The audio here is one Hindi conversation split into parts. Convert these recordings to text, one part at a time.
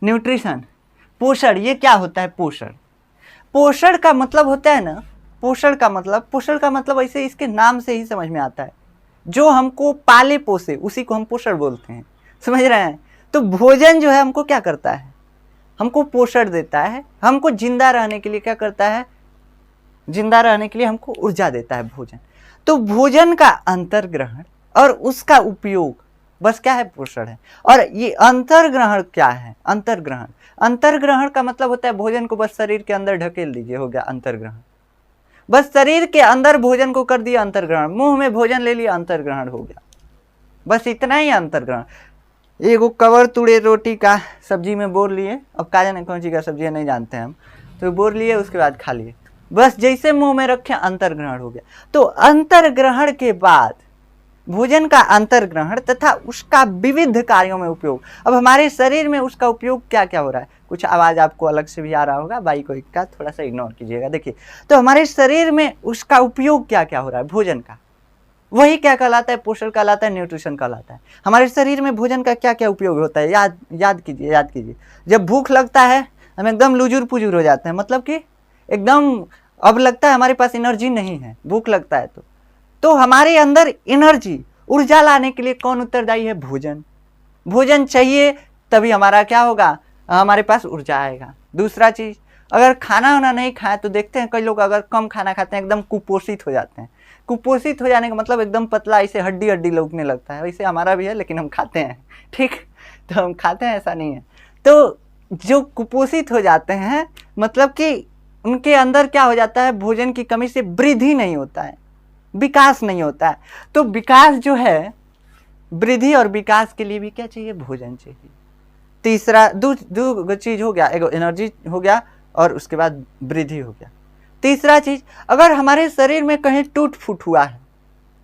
न्यूट्रिशन, पोषण। ये क्या होता है पोषण? पोषण का मतलब होता है ना, पोषण का मतलब ऐसे इसके नाम से ही समझ में आता है, जो हमको पाले पोसे उसी को हम पोषण बोलते हैं, समझ रहे हैं। तो भोजन जो है हमको क्या करता है, हमको पोषण देता है, हमको जिंदा रहने के लिए क्या करता है, जिंदा रहने के लिए हमको ऊर्जा देता है भोजन। तो भोजन का अंतर्ग्रहण और उसका उपयोग बस क्या है, पोषण है। और ये अंतर्ग्रहण क्या है, अंतर्ग्रहण का मतलब होता है भोजन को बस शरीर के अंदर ढकेल दीजिए, हो गया अंतर्ग्रहण। बस शरीर के अंदर भोजन को कर दिया अंतर्ग्रहण, मुंह में भोजन ले लिया अंतर्ग्रहण हो गया, बस इतना ही अंतर्ग्रहण। एगो कवर तुड़े रोटी का सब्जी में बोल लिए, अब का जाने कौन सी का सब्जी है नहीं जानते हम, तो बोल लिए उसके बाद खा लिए, बस जैसे मुंह में रखे अंतर्ग्रहण हो गया। तो अंतर्ग्रहण के बाद भोजन का अंतर्ग्रहण तथा उसका विविध कार्यों में उपयोग। अब हमारे शरीर में उसका उपयोग क्या क्या हो रहा है, कुछ आवाज आपको अलग से भी आ रहा होगा, बाई को का थोड़ा सा इग्नोर कीजिएगा। देखिए, तो हमारे शरीर में उसका उपयोग क्या क्या हो रहा है भोजन का, वही क्या कहलाता है, पोषण कहलाता है, न्यूट्रिशन कहलाता है। हमारे शरीर में भोजन का क्या क्या उपयोग होता है, याद कीजिए। जब भूख लगता है हम एकदम लुजुर पुजुर हो जाते हैं, मतलब कि एकदम अब लगता है हमारे पास एनर्जी नहीं है, भूख लगता है तो हमारे अंदर एनर्जी, ऊर्जा लाने के लिए कौन उत्तरदायी है, भोजन। भोजन चाहिए तभी हमारा क्या होगा, हमारे पास ऊर्जा आएगा। दूसरा चीज, अगर खाना वाना नहीं खाए तो देखते हैं कई लोग अगर कम खाना खाते हैं एकदम कुपोषित हो जाते हैं। कुपोषित हो जाने का मतलब एकदम पतला, ऐसे हड्डी हड्डी लगने लगता है, वैसे हमारा भी है लेकिन हम खाते हैं, ठीक, तो हम खाते हैं, ऐसा नहीं है। तो जो कुपोषित हो जाते हैं मतलब कि उनके अंदर क्या हो जाता है, भोजन की कमी से वृद्धि नहीं होता है, विकास नहीं होता है। तो विकास जो है, वृद्धि और विकास के लिए भी क्या चाहिए, भोजन चाहिए। तीसरा दो चीज हो गया, एगो एनर्जी हो गया और उसके बाद वृद्धि हो गया। तीसरा चीज, अगर हमारे शरीर में कहीं टूट फूट हुआ है,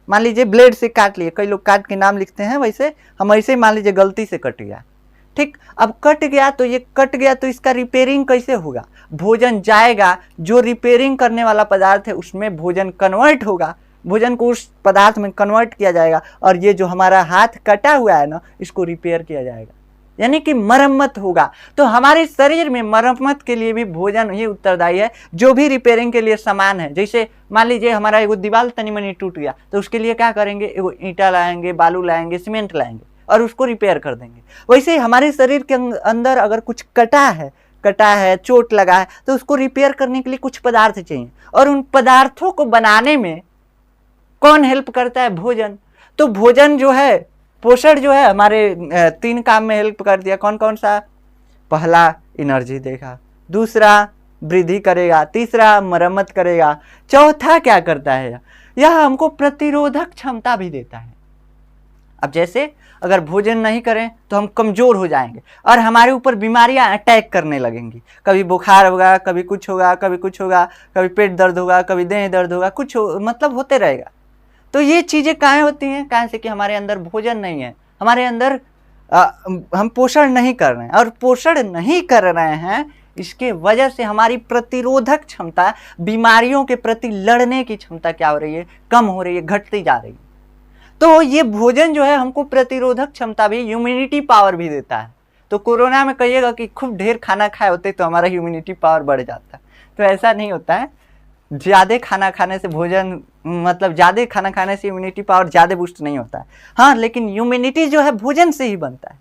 मान लीजिए ब्लेड से काट लिए, कई लोग काट के नाम लिखते हैं, वैसे हम ऐसे मान लीजिए गलती से कट गया, ठीक, अब कट गया तो ये कट गया तो इसका रिपेयरिंग कैसे होगा, भोजन जाएगा, जो रिपेयरिंग करने वाला पदार्थ है उसमें भोजन कन्वर्ट होगा, भोजन को उस पदार्थ में कन्वर्ट किया जाएगा, और ये जो हमारा हाथ कटा हुआ है ना, इसको रिपेयर किया जाएगा, यानी कि मरम्मत होगा। तो हमारे शरीर में मरम्मत के लिए भी भोजन ही उत्तरदायी है। जो भी रिपेयरिंग के लिए सामान है, जैसे मान लीजिए हमारा एगो दीवार तनी मनी टूट गया तो उसके लिए क्या करेंगे, एगो ईंटा लाएंगे, बालू लाएंगे, सीमेंट लाएंगे और उसको रिपेयर कर देंगे। वैसे ही हमारे शरीर के अंदर अगर कुछ कटा है, चोट लगा है, तो उसको रिपेयर करने के लिए कुछ पदार्थ चाहिए, और उन पदार्थों को बनाने में कौन हेल्प करता है, भोजन। तो भोजन जो है, पोषण जो है, हमारे 3 काम में हेल्प कर दिया। कौन कौन सा, पहला एनर्जी देगा, दूसरा वृद्धि करेगा, तीसरा मरम्मत करेगा, चौथा क्या करता है, यह हमको प्रतिरोधक क्षमता भी देता है। अब जैसे अगर भोजन नहीं करें तो हम कमजोर हो जाएंगे और हमारे ऊपर बीमारियां अटैक करने लगेंगी, कभी बुखार होगा, कभी कुछ होगा, कभी पेट दर्द होगा, कभी देह दर्द होगा, मतलब होते रहेगा। तो ये चीजें काहे होती हैं, काहे से कि हमारे अंदर भोजन नहीं है, हमारे अंदर हम पोषण नहीं कर रहे हैं, और पोषण नहीं कर रहे हैं इसके वजह से हमारी प्रतिरोधक क्षमता, बीमारियों के प्रति लड़ने की क्षमता क्या हो रही है, कम हो रही है, घटती जा रही है। तो ये भोजन जो है हमको प्रतिरोधक क्षमता भी, ह्यूमिनिटी पावर भी देता है। तो कोरोना में कहिएगा कि खूब ढेर खाना खाए होते तो हमारा ह्यूमिनिटी पावर बढ़ जाता, तो ऐसा नहीं होता है। ज़्यादा खाना खाने से भोजन, मतलब ज़्यादा खाना खाने से इम्यूनिटी पावर ज़्यादा बूस्ट नहीं होता है, हाँ, लेकिन इम्यूनिटी जो है भोजन से ही बनता है।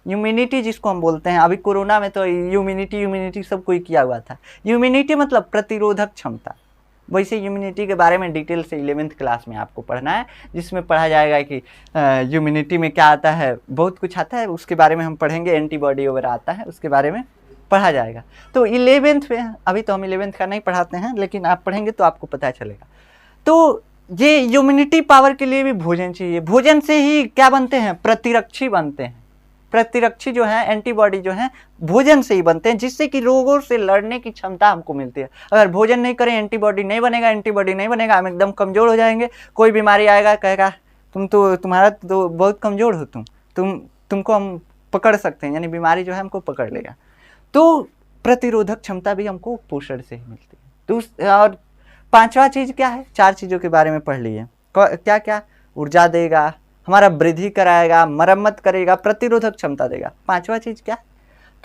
इम्यूनिटी जिसको हम बोलते हैं, अभी कोरोना में तो इम्यूनिटी सब कोई किया हुआ था। इम्यूनिटी मतलब प्रतिरोधक क्षमता। वैसे इम्यूनिटी के बारे में डिटेल से 11th क्लास में आपको पढ़ना है, जिसमें पढ़ा जाएगा कि इम्यूनिटी में क्या आता है, बहुत कुछ आता है, उसके बारे में हम पढ़ेंगे, एंटीबॉडी वगैरह आता है, उसके बारे में पढ़ा जाएगा। तो 11th में, अभी तो हम 11th का नहीं पढ़ाते हैं, लेकिन आप पढ़ेंगे तो आपको पता चलेगा। तो ये इम्यूनिटी पावर के लिए भी भोजन चाहिए। भोजन से ही क्या बनते हैं, प्रतिरक्षी बनते हैं। प्रतिरक्षी जो है, एंटीबॉडी जो है, भोजन से ही बनते हैं, जिससे कि रोगों से लड़ने की क्षमता हमको मिलती है। अगर भोजन नहीं करें, एंटीबॉडी नहीं बनेगा, हम एकदम कमजोर हो जाएंगे। कोई बीमारी आएगा, कहेगा तुम्हारा तो बहुत कमजोर हो, तुमको हम पकड़ सकते हैं, यानी बीमारी जो है हमको पकड़ लेगा। तो प्रतिरोधक क्षमता भी हमको पोषण से ही मिलती है। और 5वां चीज क्या है, 4 चीजों के बारे में पढ़ लिए, क्या क्या, ऊर्जा देगा, हमारा वृद्धि कराएगा, मरम्मत करेगा, प्रतिरोधक क्षमता देगा। 5वां चीज क्या,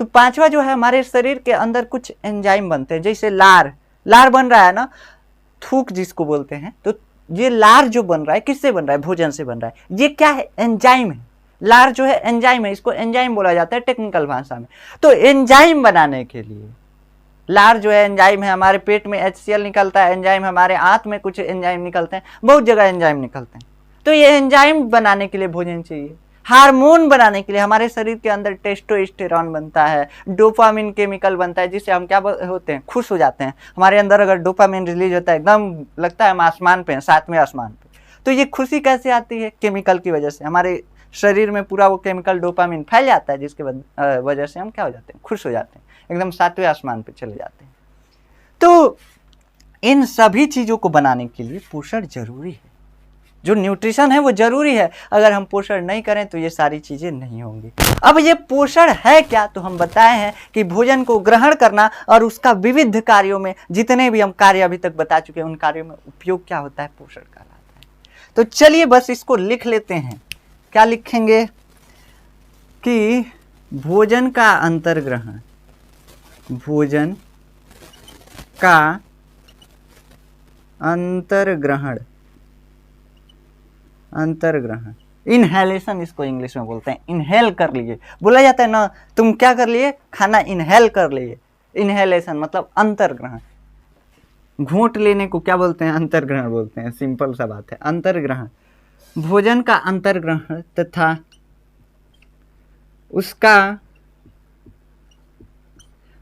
तो पांचवा जो है, हमारे शरीर के अंदर कुछ एंजाइम बनते हैं, जैसे लार बन रहा है ना, थूक जिसको बोलते हैं, तो ये लार जो बन रहा है किससे बन रहा है? भोजन से बन रहा है। ये क्या है? एंजाइम है। लार जो है एंजाइम है, इसको एंजाइम बोला जाता है टेक्निकल भाषा में। तो एंजाइम बनाने के लिए लार जो है एंजाइम है, हमारे पेट में HCl निकलता है, एंजाइम हमारे आंत में कुछ एंजाइम निकलते हैं, बहुत जगह एंजाइम निकलते हैं। तो ये एंजाइम बनाने के लिए भोजन चाहिए। हार्मोन बनाने के लिए हमारे शरीर के अंदर टेस्टोस्टेरॉन बनता है, डोपामिन केमिकल बनता है, जिससे हम क्या होते हैं? खुश हो जाते हैं। हमारे अंदर अगर डोपामिन रिलीज होता है, एकदम लगता है हम आसमान पे हैं, सातवें आसमान पे। तो ये खुशी कैसे आती है? केमिकल की वजह से हमारे शरीर में पूरा वो केमिकल डोपामिन फैल जाता है, जिसके वजह से हम क्या हो जाते हैं? खुश हो जाते हैं, एकदम सातवें आसमान पे चले जाते हैं। तो इन सभी चीजों को बनाने के लिए पोषण जरूरी है। जो न्यूट्रिशन है वो जरूरी है। अगर हम पोषण नहीं करें तो ये सारी चीजें नहीं होंगी। अब ये पोषण है क्या? तो हम बताए हैं कि भोजन को ग्रहण करना और उसका विविध कार्यों में, जितने भी हम कार्य अभी तक बता चुके हैं, उन कार्यों में उपयोग क्या होता है? पोषण कहलाता है। तो चलिए बस इसको लिख लेते हैं। क्या लिखेंगे? कि भोजन का अंतर्ग्रहण, भोजन का अंतर्ग्रहण, इनहेलेशन इसको इंग्लिश में बोलते हैं। इनहेल कर लिए, बोला जाता है ना, तुम क्या कर लिए? खाना इनहेल कर लिए। इनहेलेशन मतलब अंतर्ग्रहण। घूंट लेने को क्या बोलते हैं? अंतर्ग्रहण बोलते हैं। सिंपल सा बात है, अंतर्ग्रहण। भोजन का अंतर्ग्रहण तथा उसका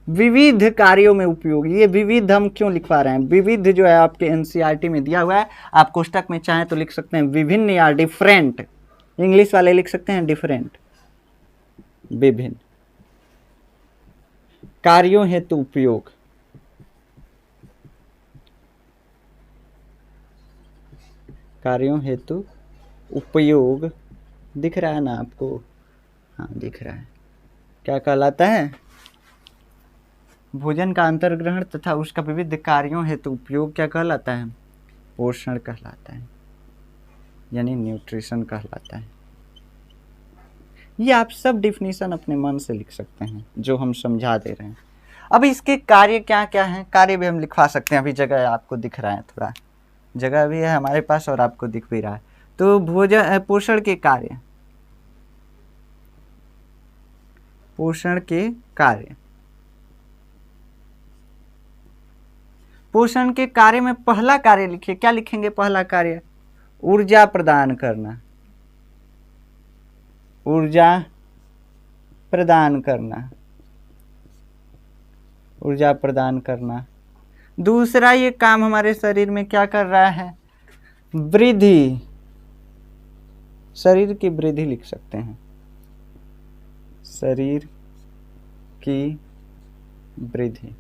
विविध कार्यों में उपयोग। ये विविध हम क्यों लिखवा रहे हैं? विविध जो है आपके एनसीईआरटी में दिया हुआ है, आप कोष्टक में चाहें तो लिख सकते हैं विभिन्न या डिफरेंट। इंग्लिश वाले लिख सकते हैं डिफरेंट, विभिन्न कार्यों हेतु उपयोग। कार्यों हेतु उपयोग दिख रहा है ना आपको? हाँ दिख रहा है। क्या कहलाता है? भोजन का अंतर्ग्रहण तथा उसका विविध कार्यों हेतु उपयोग क्या कहलाता है? पोषण कहलाता है, यानी न्यूट्रिशन कहलाता है। ये आप सब डिफिनीशन अपने मन से लिख सकते हैं जो हम समझा दे रहे हैं। अब इसके कार्य क्या क्या हैं? कार्य भी हम लिखवा सकते हैं। अभी जगह आपको दिख रहा है, थोड़ा जगह भी है हमारे पास और आपको दिख भी रहा है। तो भोजन पोषण के कार्य, पोषण के कार्य, पोषण के कार्य में पहला कार्य लिखिए। क्या लिखेंगे? पहला कार्य ऊर्जा प्रदान करना, ऊर्जा प्रदान करना, ऊर्जा प्रदान करना। दूसरा ये काम हमारे शरीर में क्या कर रहा है? वृद्धि, शरीर की वृद्धि लिख सकते हैं, शरीर की वृद्धि।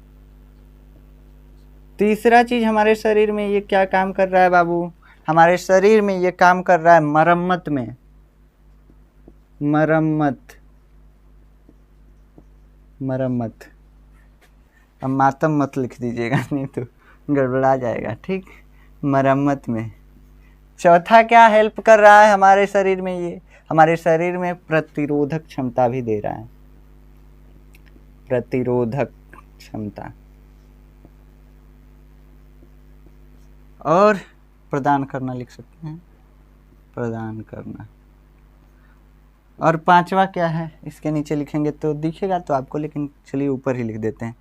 तीसरा चीज हमारे शरीर में ये क्या काम कर रहा है बाबू? हमारे शरीर में ये काम कर रहा है मरम्मत में, मरम्मत, मरम्मत। अब मातम मत लिख दीजिएगा, नहीं तो गड़बड़ा जाएगा, ठीक? मरम्मत में। चौथा क्या हेल्प कर रहा है हमारे शरीर में? ये हमारे शरीर में प्रतिरोधक क्षमता भी दे रहा है, प्रतिरोधक क्षमता। और प्रदान करना लिख सकते हैं, प्रदान करना। और पांचवा क्या है? इसके नीचे लिखेंगे तो दिखेगा तो आपको, लेकिन चलिए ऊपर ही लिख देते हैं।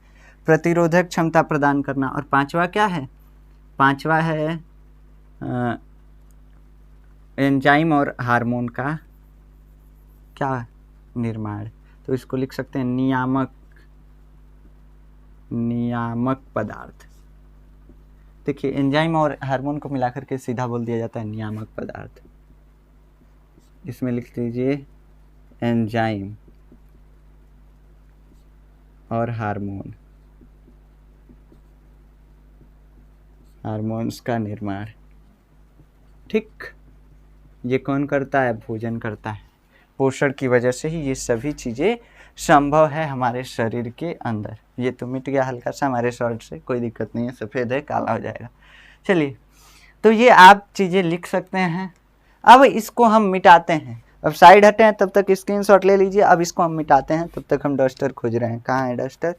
प्रतिरोधक क्षमता प्रदान करना। और पांचवा क्या है? पांचवा है एंजाइम और हार्मोन का क्या? निर्माण। तो इसको लिख सकते हैं नियामक, नियामक पदार्थ। देखिए एंजाइम और हार्मोन को मिलाकर के सीधा बोल दिया जाता है नियामक पदार्थ। इसमें लिख दीजिए एंजाइम और हार्मोन, हार्मोन्स का निर्माण। ठीक, ये कौन करता है? भोजन करता है। पोषण की वजह से ही ये सभी चीज़ें संभव है हमारे शरीर के अंदर। ये तो मिट गया हल्का सा हमारे शर्ट से, कोई दिक्कत नहीं है, सफ़ेद है काला हो जाएगा। चलिए, तो ये आप चीज़ें लिख सकते हैं। अब इसको हम मिटाते हैं। अब साइड हटे हैं, तब तक स्क्रीनशॉट ले लीजिए। अब इसको हम मिटाते हैं, तब तक हम डस्टर खोज रहे हैं, कहाँ है डस्टर।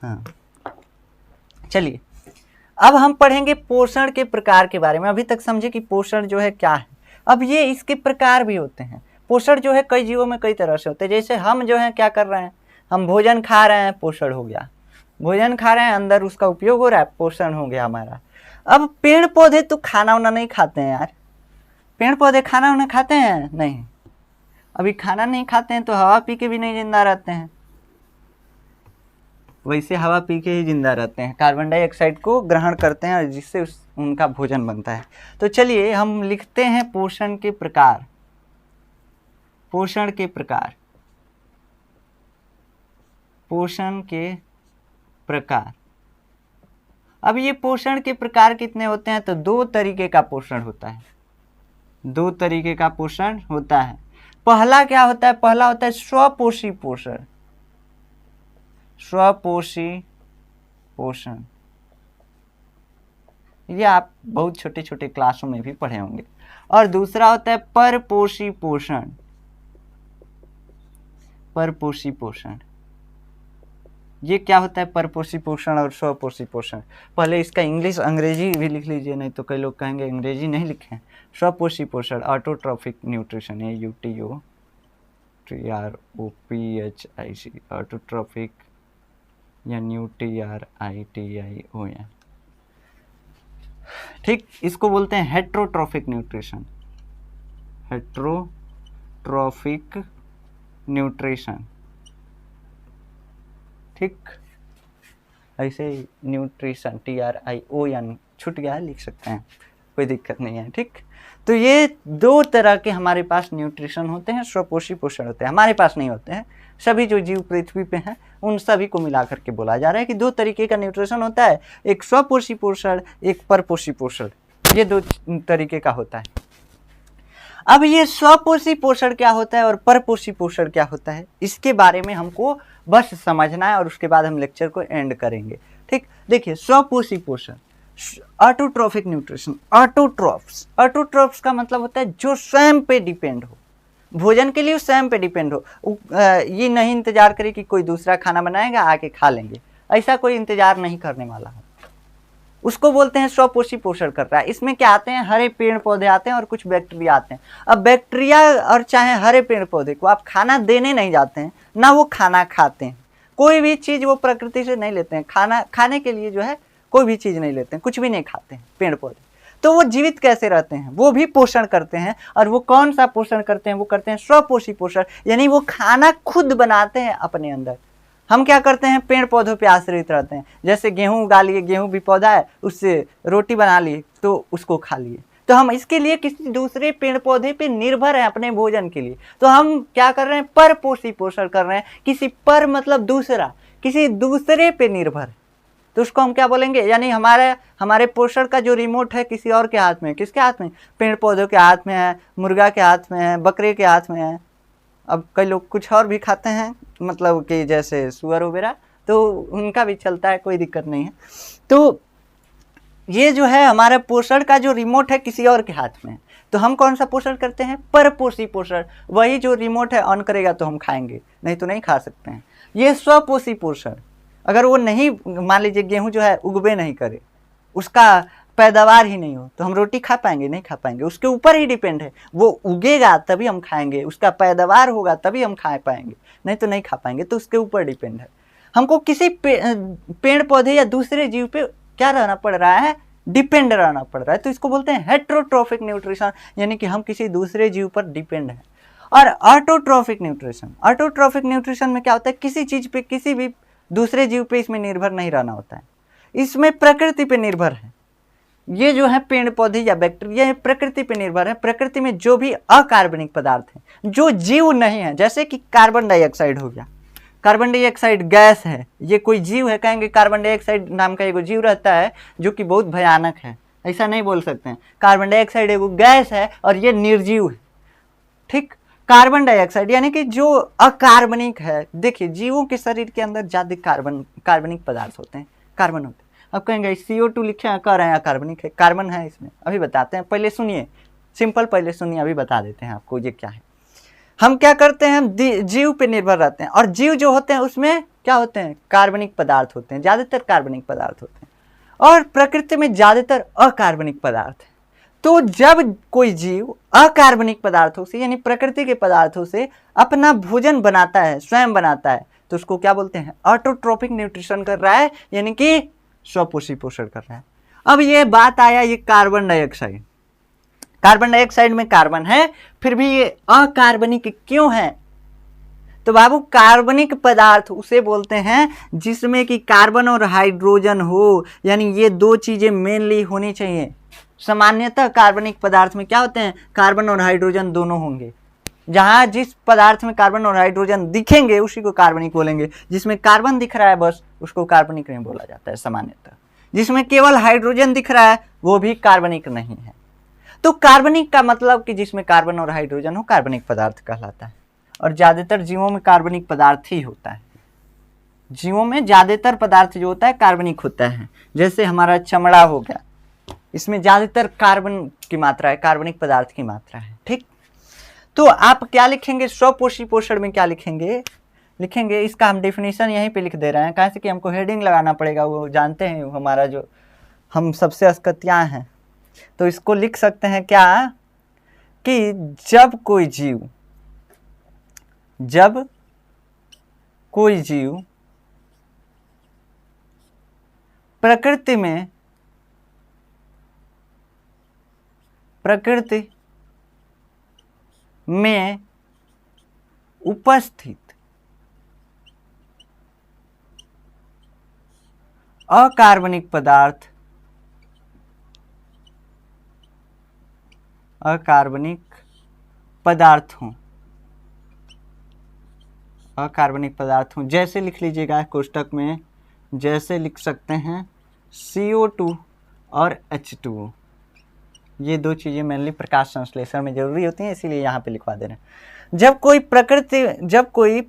हाँ चलिए, अब हम पढ़ेंगे पोषण के प्रकार के बारे में। अभी तक समझे कि पोषण जो है क्या है। अब ये इसके प्रकार भी होते हैं। पोषण जो है कई जीवों में कई तरह से होते हैं। जैसे हम जो है क्या कर रहे हैं, हम भोजन खा रहे हैं, पोषण हो गया। भोजन खा रहे हैं, अंदर उसका उपयोग हो रहा है, पोषण हो गया हमारा। अब पेड़ पौधे तो खाना वाना नहीं खाते हैं यार। पेड़ पौधे खाना वाना खाते हैं नहीं। अभी खाना नहीं खाते हैं तो हवा पी के भी नहीं जिंदा रहते हैं। वैसे हवा पी के ही जिंदा रहते हैं, कार्बन डाइऑक्साइड को ग्रहण करते हैं और जिससे उनका भोजन बनता है। तो चलिए हम लिखते हैं पोषण के प्रकार। पोषण के प्रकार, पोषण के प्रकार। अब ये पोषण के प्रकार कितने होते हैं, तो 2 तरीके का पोषण होता है। 2 तरीके का पोषण होता है। पहला क्या होता है, पहला होता है स्वपोषी पोषण। स्वपोषी पोषण, ये आप बहुत छोटे छोटे क्लासों में भी पढ़े होंगे। और दूसरा होता है परपोषी पोषण। परपोषी पोषण, ये क्या होता है परपोषी पोषण और स्वपोषी पोषण। पहले इसका इंग्लिश अंग्रेजी भी लिख लीजिए, नहीं तो कई लोग कहेंगे अंग्रेजी नहीं लिखे। स्वपोषी पोषण ऑटोट्रॉफिक न्यूट्रिशन, ये UTOTROPHIC, ऑटोट्रॉफिक या NUTRITION। ठीक, इसको बोलते हैं हेट्रोट्रॉफिक न्यूट्रिशन। हेट्रोट्रॉफिक न्यूट्रिशन, ठीक। ऐसे न्यूट्रिशन TRION छूट गया है, लिख सकते हैं, कोई दिक्कत नहीं है, ठीक। तो ये 2 तरह के हमारे पास न्यूट्रिशन होते हैं, स्वपोषी पोषण होते हैं। हमारे पास नहीं होते हैं, सभी जो जीव पृथ्वी पे हैं उन सभी को मिला करके बोला जा रहा है कि 2 तरीके का न्यूट्रिशन होता है, एक स्वपोषी पोषण, एक परपोषी पोषण। ये 2 तरीके का होता है। अब ये स्वपोषी पोषण क्या होता है और परपोषी पोषण क्या होता है, इसके बारे में हमको बस समझना है और उसके बाद हम लेक्चर को एंड करेंगे, ठीक। देखिए, स्वपोषी पोषण, ऑटोट्रॉफिक न्यूट्रिशन। ऑटोट्रॉफ्स का मतलब होता है जो स्वयं पे डिपेंड हो, भोजन के लिए स्वयं पे डिपेंड हो। ये नहीं इंतजार करे कि कोई दूसरा खाना बनाएगा आके खा लेंगे, ऐसा कोई इंतजार नहीं करने वाला हो, उसको बोलते हैं स्वपोषी पोषण कर रहा है। इसमें क्या आते हैं, हरे पेड़ पौधे आते हैं और कुछ बैक्टीरिया आते हैं। अब बैक्टीरिया और चाहे हरे पेड़ पौधे को आप खाना देने नहीं जाते हैं, ना वो खाना खाते हैं। कोई भी चीज़ वो प्रकृति से नहीं लेते हैं, खाने के लिए जो है कोई भी चीज़ नहीं लेते हैं, कुछ भी नहीं खाते हैं पेड़ पौधे। तो वो जीवित कैसे रहते हैं, वो भी पोषण करते हैं। और वो कौन सा पोषण करते हैं, वो करते हैं स्वपोषी पोषण, यानी वो खाना खुद बनाते हैं अपने अंदर। हम क्या करते हैं, पेड़ पौधों पे आश्रित रहते हैं। जैसे गेहूं उगा लिए, गेहूं भी पौधा है, उससे रोटी बना ली तो उसको खा लिए। तो हम इसके लिए किसी दूसरे पेड़ पौधे पे निर्भर हैं अपने भोजन के लिए। तो हम क्या कर रहे हैं, परपोषी पोषण कर रहे हैं। किसी पर मतलब दूसरा, किसी दूसरे पे निर्भर, तो उसको हम क्या बोलेंगे, यानी हमारे पोषण का जो रिमोट है किसी और के हाथ में। किसके हाथ में, पेड़ पौधों के हाथ में है, मुर्गा के हाथ में है, बकरे के हाथ में है। अब कई लोग कुछ और भी खाते हैं, मतलब कि जैसे सुअर वगैरह, तो उनका भी चलता है, कोई दिक्कत नहीं है। तो ये जो है हमारा पोषण का जो रिमोट है किसी और के हाथ में है। तो हम कौन सा पोषण करते हैं, परपोषी पोषण। वही जो रिमोट है ऑन करेगा तो हम खाएंगे, नहीं तो नहीं खा सकते हैं। ये स्वपोषी पोषण, अगर वो नहीं, मान लीजिए गेहूं जो है उगबे नहीं करे, उसका पैदावार ही नहीं हो, तो हम रोटी खा पाएंगे, नहीं खा पाएंगे। उसके ऊपर ही डिपेंड है, वो उगेगा तभी हम खाएंगे, उसका पैदावार होगा तभी हम खा पाएंगे, नहीं तो नहीं खा पाएंगे। तो उसके ऊपर डिपेंड है। हमको किसी पेड़ पौधे या दूसरे जीव पे क्या रहना पड़ रहा है, डिपेंड रहना पड़ रहा है। तो इसको बोलते हैं हेट्रोट्रॉफिक न्यूट्रिशन, यानी कि हम किसी दूसरे जीव पर डिपेंड है। और ऑटोट्रॉफिक न्यूट्रिशन, ऑटोट्रॉफिक न्यूट्रिशन में क्या होता है, किसी चीज पे, किसी भी दूसरे जीव पे इसमें निर्भर नहीं रहना होता है, इसमें प्रकृति पे निर्भर है। ये जो है पेड़ पौधे या बैक्टीरिया, ये प्रकृति पे निर्भर है। प्रकृति में जो भी अकार्बनिक पदार्थ हैं, जो जीव नहीं है, जैसे कि कार्बन डाइऑक्साइड हो गया, कार्बन डाइऑक्साइड गैस है, ये कोई जीव है, कहेंगे कार्बन डाइऑक्साइड नाम का एगो जीव रहता है जो कि बहुत भयानक है, ऐसा नहीं बोल सकते हैं। कार्बन डाइऑक्साइड एगो गैस है और ये निर्जीव है, ठीक। कार्बन डाइऑक्साइड यानी कि जो अकार्बनिक है। देखिए, जीवों के शरीर के अंदर ज्यादा कार्बनिक पदार्थ होते हैं, कार्बन होते हैं। अब कहेंगे CO2 लिखे हैं, कह रहे हैं अकार्बनिक है, कार्बन है इसमें, अभी बताते हैं। पहले सुनिए, सिंपल पहले सुनिए, अभी बता देते हैं आपको ये क्या है। हम क्या करते हैं, हम जीव पे निर्भर रहते हैं, और जीव जो होते हैं उसमें क्या होते हैं, कार्बनिक पदार्थ होते हैं, ज़्यादातर कार्बनिक पदार्थ होते हैं, और प्रकृति में ज़्यादातर अकार्बनिक पदार्थ है। तो जब कोई जीव अकार्बनिक पदार्थों से यानी प्रकृति के पदार्थों से अपना भोजन बनाता है, स्वयं बनाता है, तो उसको क्या बोलते हैं, ऑटोट्रोपिक न्यूट्रिशन कर रहा है, यानी कि स्वपोषी पोषण कर रहा है। अब ये बात आया ये कार्बन डाइऑक्साइड, कार्बन डाइऑक्साइड में कार्बन है फिर भी ये अकार्बनिक क्यों है, तो बाबू कार्बनिक पदार्थ उसे बोलते हैं जिसमें कि कार्बन और हाइड्रोजन हो, यानी ये दो चीजें मेनली होनी चाहिए। सामान्यतः कार्बनिक पदार्थ में क्या होते हैं, कार्बन और हाइड्रोजन दोनों होंगे। जहां जिस पदार्थ में कार्बन और हाइड्रोजन दिखेंगे उसी को कार्बनिक बोलेंगे, जिसमें कार्बन दिख रहा है बस उसको कार्बनिक नहीं बोला जाता है सामान्यतः, जिसमें केवल हाइड्रोजन दिख रहा है वो भी कार्बनिक नहीं है। तो कार्बनिक का मतलब कि जिसमें कार्बन और हाइड्रोजन हो कार्बनिक पदार्थ कहलाता है, और ज्यादातर जीवों में कार्बनिक पदार्थ ही होता है। जीवों में ज्यादातर पदार्थ जो होता है कार्बनिक होता है, जैसे हमारा चमड़ा हो गया, इसमें ज्यादातर कार्बन की मात्रा है, कार्बनिक पदार्थ की मात्रा है। ठीक, तो आप क्या लिखेंगे, स्वपोषी पोषण में क्या लिखेंगे, लिखेंगे इसका हम डेफिनेशन यहीं पे लिख दे रहे हैं, कहाँ से कि हमको हेडिंग लगाना पड़ेगा, वो जानते हैं हमारा जो हम सबसे अस्कतियाँ हैं। तो इसको लिख सकते हैं क्या कि जब कोई जीव प्रकृति में उपस्थित अकार्बनिक पदार्थों जैसे लिख लीजिएगा कोष्टक में, जैसे लिख सकते हैं CO2 और H2O, ये दो चीजें मेनली प्रकाश संश्लेषण में जरूरी होती हैं, इसीलिए यहाँ पे लिखवा दे रहे हैं। जब कोई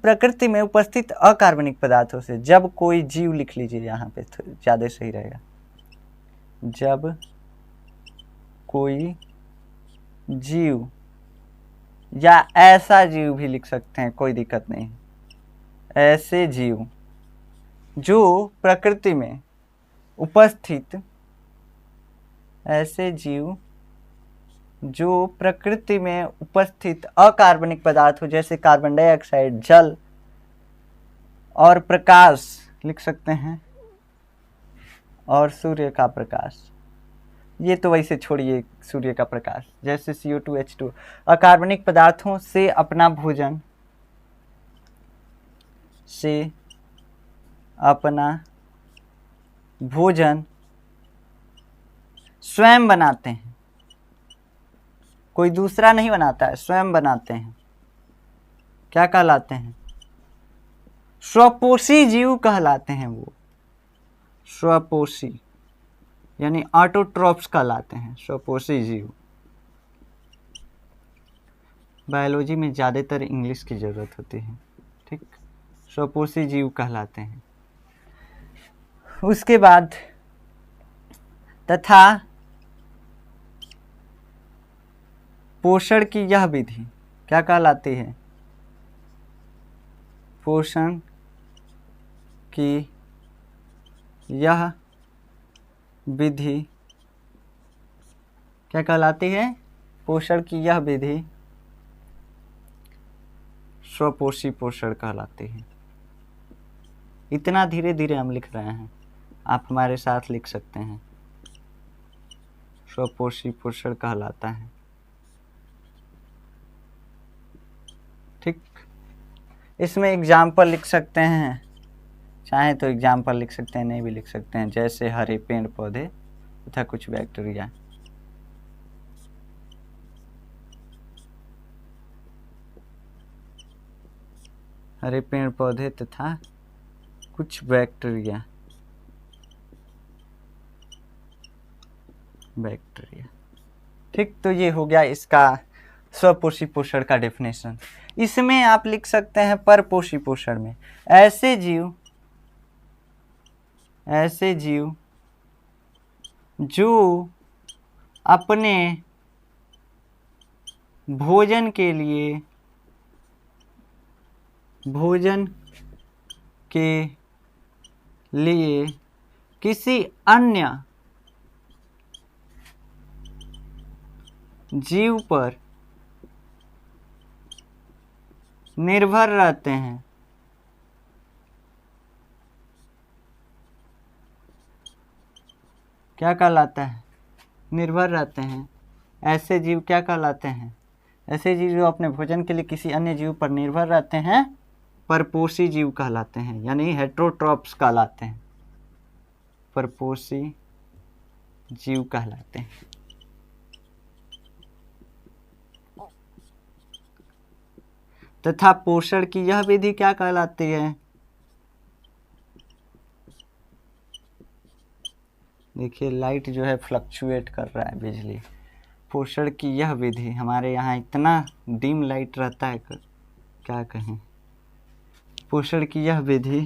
प्रकृति में उपस्थित अकार्बनिक पदार्थों से, जब कोई जीव लिख लीजिए यहाँ पे ज्यादा सही रहेगा, जब कोई जीव या ऐसा जीव भी लिख सकते हैं, कोई दिक्कत नहीं, ऐसे जीव जो प्रकृति में उपस्थित, ऐसे जीव जो प्रकृति में उपस्थित अकार्बनिक पदार्थ हो, जैसे कार्बन डाइऑक्साइड, जल और प्रकाश लिख सकते हैं, और सूर्य का प्रकाश, ये तो वैसे छोड़िए सूर्य का प्रकाश, जैसे CO2 H2 अकार्बनिक पदार्थों से अपना भोजन स्वयं बनाते हैं, कोई दूसरा नहीं बनाता है, स्वयं बनाते हैं, क्या कहलाते हैं, स्वपोषी जीव कहलाते हैं। वो स्वपोषी यानी ऑटोट्रॉप्स कहलाते हैं, स्वपोषी जीव। बायोलॉजी में ज़्यादातर इंग्लिश की ज़रूरत होती है, ठीक, स्वपोषी जीव कहलाते हैं। उसके बाद तथा पोषण की यह विधि क्या कहलाती है, पोषण की यह विधि क्या कहलाती है, पोषण की यह विधि स्वपोषी पोषण कहलाती है। इतना धीरे धीरे हम लिख रहे हैं, आप हमारे साथ लिख सकते हैं, स्वपोषी पोषण कहलाता है। ठीक, इसमें एग्जाम्पल लिख सकते हैं, चाहे तो एग्जाम्पल लिख सकते हैं, नहीं भी लिख सकते हैं, जैसे हरे पेड़ पौधे तथा कुछ बैक्टीरिया। हरे पेड़ पौधे तथा कुछ बैक्टीरिया, ठीक, तो ये हो गया इसका स्वपोषी पोषण का डेफिनेशन। इसमें आप लिख सकते हैं परपोषी पोषण में ऐसे जीव जो अपने भोजन के लिए भोजन के लिए किसी अन्य जीव पर निर्भर रहते हैं। क्या कहलाता है? निर्भर रहते हैं। ऐसे जीव क्या कहलाते हैं? ऐसे जीव जो अपने भोजन के लिए किसी अन्य जीव पर निर्भर रहते हैं परपोषी जीव कहलाते हैं, यानी हेटेरोट्रॉप्स कहलाते हैं, परपोषी जीव कहलाते हैं। तथा पोषण की यह विधि क्या कहलाती है? देखिए लाइट जो है फ्लक्चुएट कर रहा है, बिजली। पोषण की यह विधि, हमारे यहाँ इतना डिम लाइट रहता है क्या कहें। पोषण की यह विधि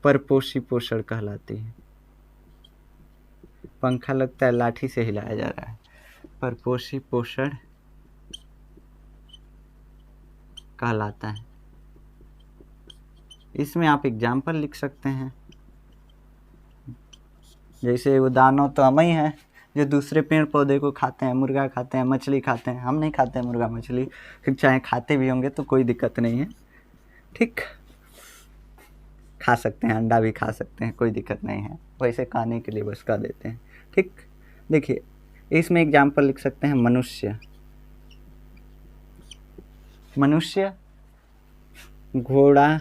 परपोषी पोषण कहलाती है। पंखा लगता है लाठी से हिलाया जा रहा है। परपोषी पोषण कहलाता है। इसमें आप एग्जाम्पल लिख सकते हैं, जैसे वो दानव तो हम ही हैं जो दूसरे पेड़ पौधे को खाते हैं, मुर्गा खाते हैं, मछली खाते हैं। हम नहीं खाते हैं मुर्गा मछली, फिर चाहे खाते भी होंगे तो कोई दिक्कत नहीं है, ठीक, खा सकते हैं, अंडा भी खा सकते हैं, कोई दिक्कत नहीं है, वैसे खाने के लिए बस कह देते हैं, ठीक। देखिए इसमें एग्जाम्पल लिख सकते हैं मनुष्य। मनुष्य, घोड़ा,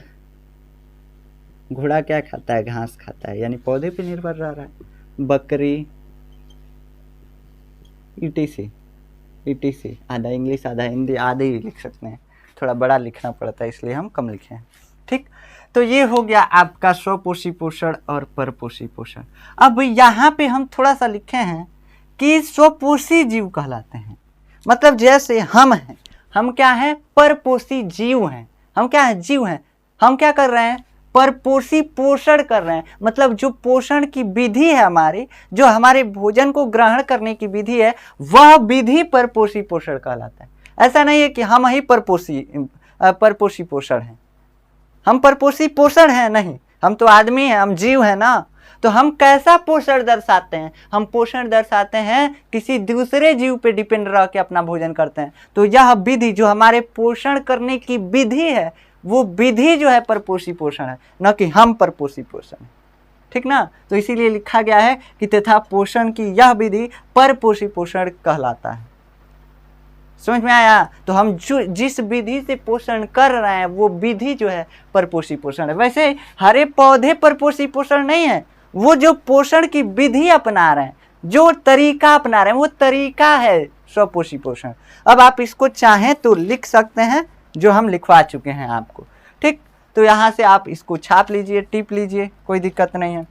घोड़ा क्या खाता है? घास खाता है, यानी पौधे पे निर्भर रह रहा है। बकरी, ईटीसी, आधा इंग्लिश आधा हिंदी, आधे ही लिख सकते हैं, थोड़ा बड़ा लिखना पड़ता है इसलिए हम कम लिखे हैं, ठीक। तो ये हो गया आपका स्वपोषी पोषण और परपोषी पोषण। अब यहाँ पे हम थोड़ा सा लिखे हैं कि स्वपोषी जीव कहलाते हैं, मतलब जैसे हम हैं, हम क्या हैं? परपोषी जीव हैं। हम क्या हैं? जीव हैं। हम क्या कर रहे हैं? परपोषी पोषण कर रहे हैं, मतलब जो पोषण की विधि है हमारी, जो हमारे भोजन को ग्रहण करने की विधि है, वह विधि परपोषी पोषण कहलाता है। ऐसा नहीं है कि हम ही परपोषी पोषण हैं। हम परपोषी पोषण हैं नहीं, हम तो आदमी हैं, हम जीव हैं ना। तो हम कैसा पोषण दर्शाते हैं? हम पोषण दर्शाते हैं किसी दूसरे जीव पे डिपेंड रह के अपना भोजन करते हैं। तो यह विधि जो हमारे पोषण करने की विधि है, वो विधि जो है परपोषी पोषण है, न कि हम परपोषी पोषण है, ठीक ना। तो इसीलिए लिखा गया है कि तथा पोषण की यह विधि परपोषी पोषण कहलाता है। समझ में आया? तो हम जो जिस विधि से पोषण कर रहे हैं वो विधि जो है परपोषी पोषण है। वैसे हरे पौधे परपोषी पोषण नहीं है, वो जो पोषण की विधि अपना रहे हैं, जो तरीका अपना रहे हैं, वो तरीका है स्वपोषी पोषण। अब आप इसको चाहें तो लिख सकते हैं, जो हम लिखवा चुके हैं आपको, ठीक। तो यहाँ से आप इसको छाप लीजिए, टिप लीजिए, कोई दिक्कत नहीं है।